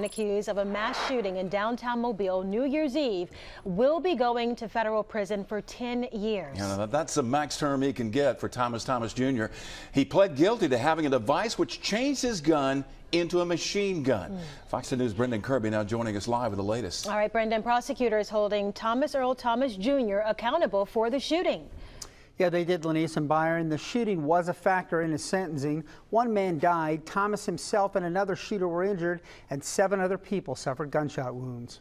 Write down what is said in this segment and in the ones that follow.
Accused of a mass shooting in downtown Mobile New Year's Eve will be going to federal prison for 10 years. Yeah, that's the max term he can get for Thomas Jr. He pled guilty to having a device which changed his gun into a machine gun. Fox 10 News' Brendan Kirby now joining us live with the latest. All right, Brendan, prosecutors holding Thomas Earl Thomas Jr. accountable for the shooting. Yeah, they did, Lenise and Byron. The shooting was a factor in his sentencing. One man died. Thomas himself and another shooter were injured, and 7 other people suffered gunshot wounds.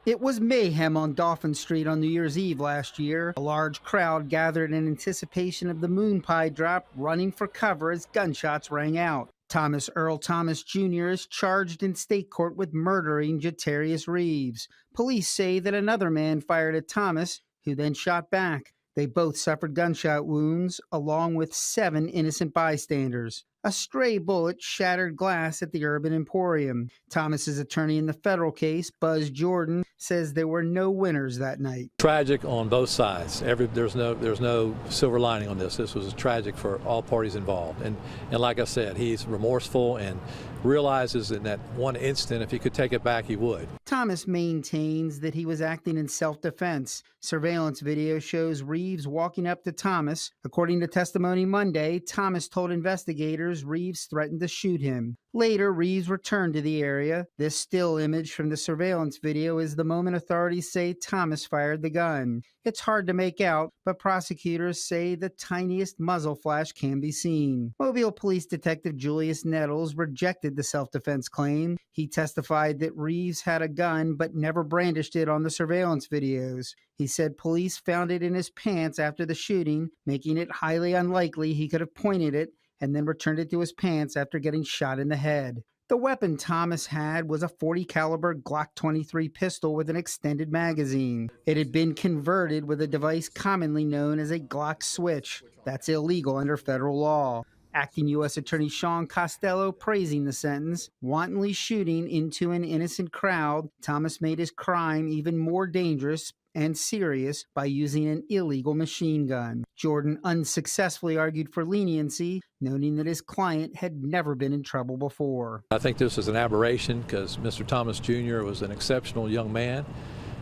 It was mayhem on Dauphin Street on New Year's Eve last year. A large crowd gathered in anticipation of the moon pie drop, running for cover as gunshots rang out. Thomas Earl Thomas Jr. is charged in state court with murdering Jatarius Reeves. Police say that another man fired at Thomas, who then shot back. They both suffered gunshot wounds, along with 7 innocent bystanders. A stray bullet shattered glass at the Urban Emporium. Thomas's attorney in the federal case, Buzz Jordan, says there were no winners that night. Tragic on both sides. There's no silver lining on this. This was tragic for all parties involved. And like I said, he's remorseful and realizes in that one instant, if he could take it back, he would. Thomas maintains that he was acting in self-defense. Surveillance video shows Reeves walking up to Thomas. According to testimony Monday, Thomas told investigators Reeves threatened to shoot him. Later, Reeves returned to the area. This still image from the surveillance video is the moment authorities say Thomas fired the gun. It's hard to make out, but prosecutors say the tiniest muzzle flash can be seen. Mobile Police Detective Julius Nettles rejected the self-defense claim. He testified that Reeves had a gun but never brandished it on the surveillance videos. He said police found it in his pants after the shooting, making it highly unlikely he could have pointed it and then returned it to his pants after getting shot in the head. The weapon Thomas had was a .40 caliber Glock 23 pistol with an extended magazine. It had been converted with a device commonly known as a Glock switch. That's illegal under federal law. Acting U.S. Attorney Sean Costello praising the sentence. Wantonly shooting into an innocent crowd, Thomas made his crime even more dangerous and serious by using an illegal machine gun. Jordan unsuccessfully argued for leniency, noting that his client had never been in trouble before. I think this is an aberration because Mr. Thomas Jr. was an exceptional young man,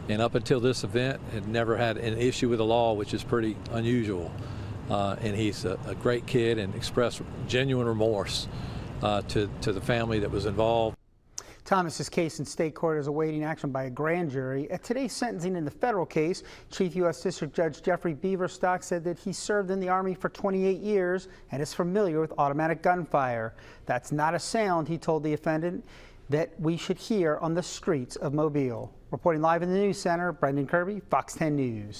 and up until this event had never had an issue with the law, which is pretty unusual. And he's a great kid and expressed genuine remorse to the family that was involved. Thomas's case in state court is awaiting action by a grand jury. At today's sentencing in the federal case, Chief U.S. District Judge Jeffrey Beaverstock said that he served in the Army for 28 years and is familiar with automatic gunfire. That's not a sound, he told the defendant, that we should hear on the streets of Mobile. Reporting live in the News Center, Brendan Kirby, Fox 10 News.